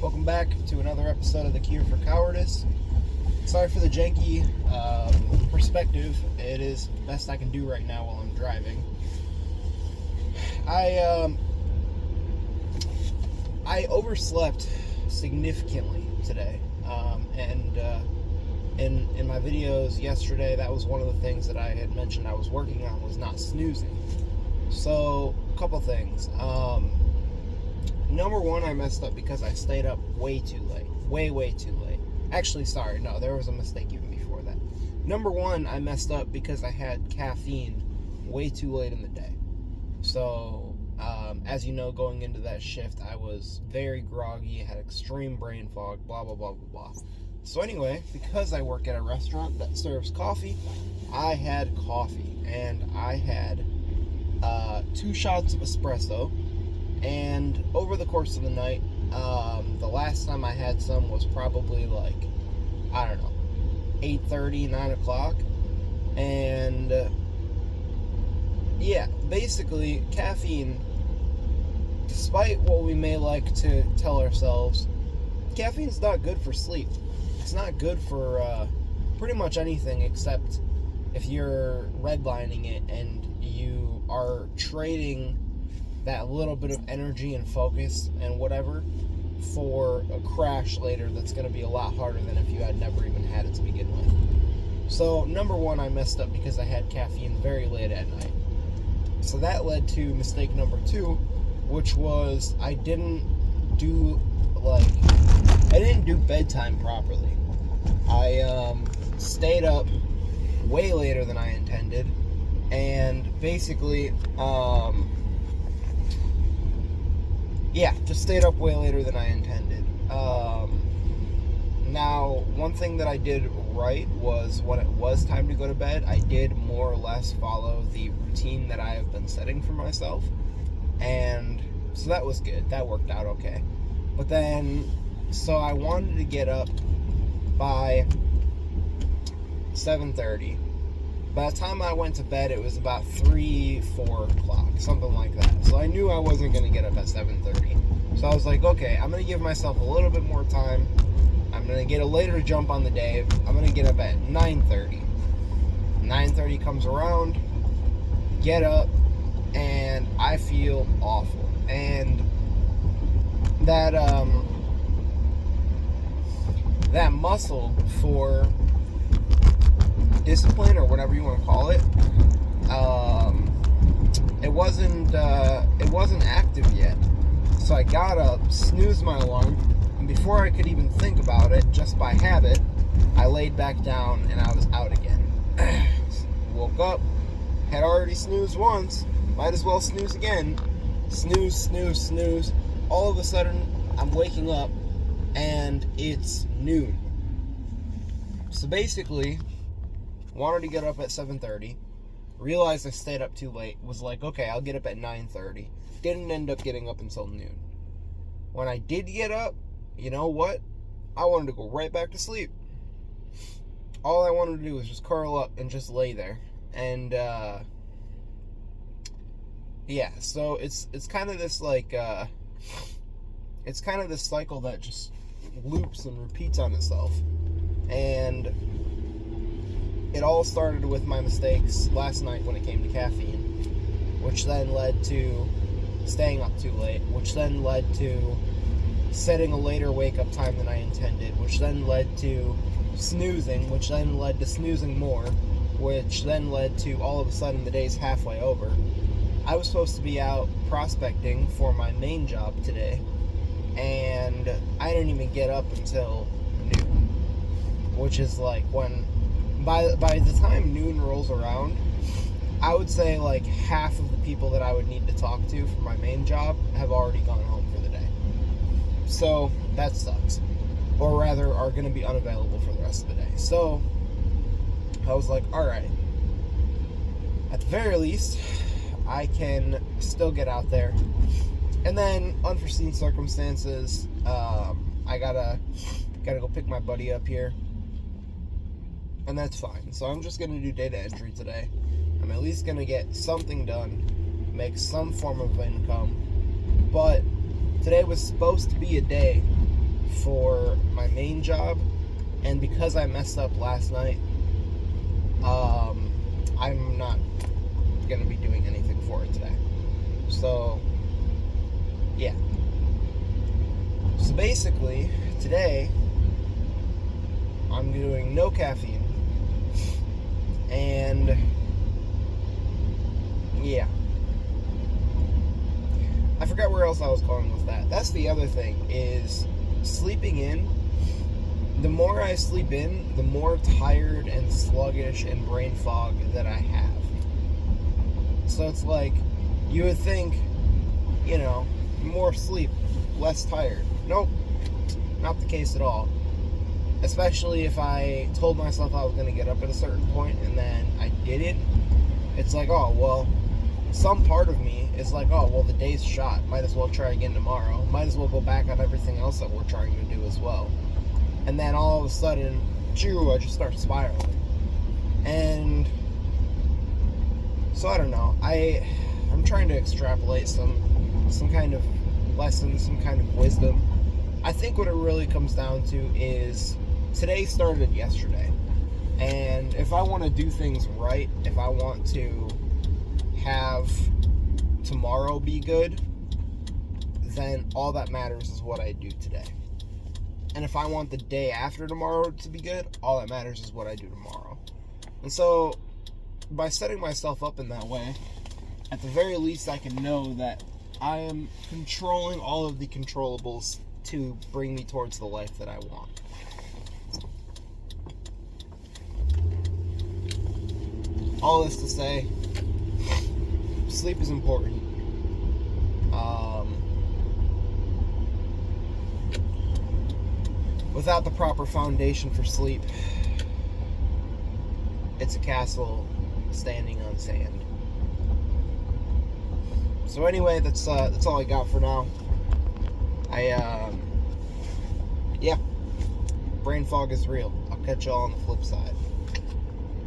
Welcome back to another episode of The Cure for Cowardice. Sorry for the janky perspective. It is the best I can do right now while I'm driving. I overslept significantly today, and in my videos yesterday, that was one of the things that I had mentioned I was working on, was not snoozing. So, a couple things. Number one, I messed up because I stayed up way too late. Way too late. Actually, sorry, no, there was a mistake even before that. Number one, I messed up because I had caffeine way too late in the day. So, as you know, going into that shift, I was very groggy, had extreme brain fog, blah, blah, blah, blah, blah. So anyway, because I work at a restaurant that serves coffee, I had coffee, and I had 2 shots of espresso. And over the course of the night, the last time I had some was probably like, I don't know, 8:30, 9 o'clock. And yeah, basically, caffeine, despite what we may like to tell ourselves, caffeine's not good for sleep. It's not good for pretty much anything except if you're redlining it and you are trading that little bit of energy and focus and whatever for a crash later that's going to be a lot harder than if you had never even had it to begin with. So, number one, I messed up because I had caffeine very late at night. So that led to mistake number 2, which was I didn't do bedtime properly. I stayed up way later than I intended, and basically just stayed up way later than I intended. Now, one thing that I did right was when it was time to go to bed, I did more or less follow the routine that I have been setting for myself. And so that was good. That worked out okay. But then, so I wanted to get up by 7:30. By the time I went to bed, it was about 3, 4 o'clock, something like that. So I knew I wasn't going to get up at 7:30. So I was like, okay, I'm going to give myself a little bit more time. I'm going to get a later jump on the day. I'm going to get up at 9:30. 9:30 comes around, get up, and I feel awful. And that muscle for discipline, or whatever you want to call it, it wasn't active yet. So I got up, snoozed my alarm, and before I could even think about it, just by habit, I laid back down and I was out again. Woke up, had already snoozed once, might as well snooze again. Snooze. All of a sudden, I'm waking up and it's noon. So basically, wanted to get up at 7:30, realized I stayed up too late, was like, okay, I'll get up at 9:30. Didn't end up getting up until noon. When I did get up, you know what? I wanted to go right back to sleep. All I wanted to do was just curl up and just lay there. And, so it's kind of this, it's kind of this cycle that just loops and repeats on itself. And it all started with my mistakes last night when it came to caffeine, which then led to staying up too late, which then led to setting a later wake-up time than I intended, which then led to snoozing, which then led to snoozing more, which then led to all of a sudden the day's halfway over. I was supposed to be out prospecting for my main job today, and I didn't even get up until noon, which is like when by the time noon rolls around, I would say like half of the people that I would need to talk to for my main job have already gone home for the day. So that sucks. Or rather, are going to be unavailable for the rest of the day. So I was like, alright, at the very least, I can still get out there. And then, unforeseen circumstances, I gotta go pick my buddy up here. And that's fine. So I'm just gonna do data entry today. I'm at least gonna get something done, make some form of income. But today was supposed to be a day for my main job, and because I messed up last night, I'm not going to be doing anything for it today. So, yeah. So basically, today, I'm doing no caffeine, and yeah. I forgot where else I was going with that. That's the other thing, is sleeping in. The more I sleep in, the more tired and sluggish and brain fog that I have. So it's like, you would think, more sleep, less tired. Nope, not the case at all. Especially if I told myself I was going to get up at a certain point and then I didn't. It's like, oh, well, some part of me is like, oh, well, the day's shot. Might as well try again tomorrow. Might as well go back on everything else that we're trying to do as well. And then all of a sudden, I just start spiraling. And so I don't know. I'm trying to extrapolate some kind of lesson, some kind of wisdom. I think what it really comes down to is today started yesterday. And if I want to do things right, if I want to have tomorrow be good, then all that matters is what I do today. And if I want the day after tomorrow to be good, all that matters is what I do tomorrow. And so, by setting myself up in that way, at the very least I can know that I am controlling all of the controllables to bring me towards the life that I want. All this to say, sleep is important. Without the proper foundation for sleep, it's a castle standing on sand. So anyway, that's all I got for now. Yeah, brain fog is real. I'll catch y'all on the flip side.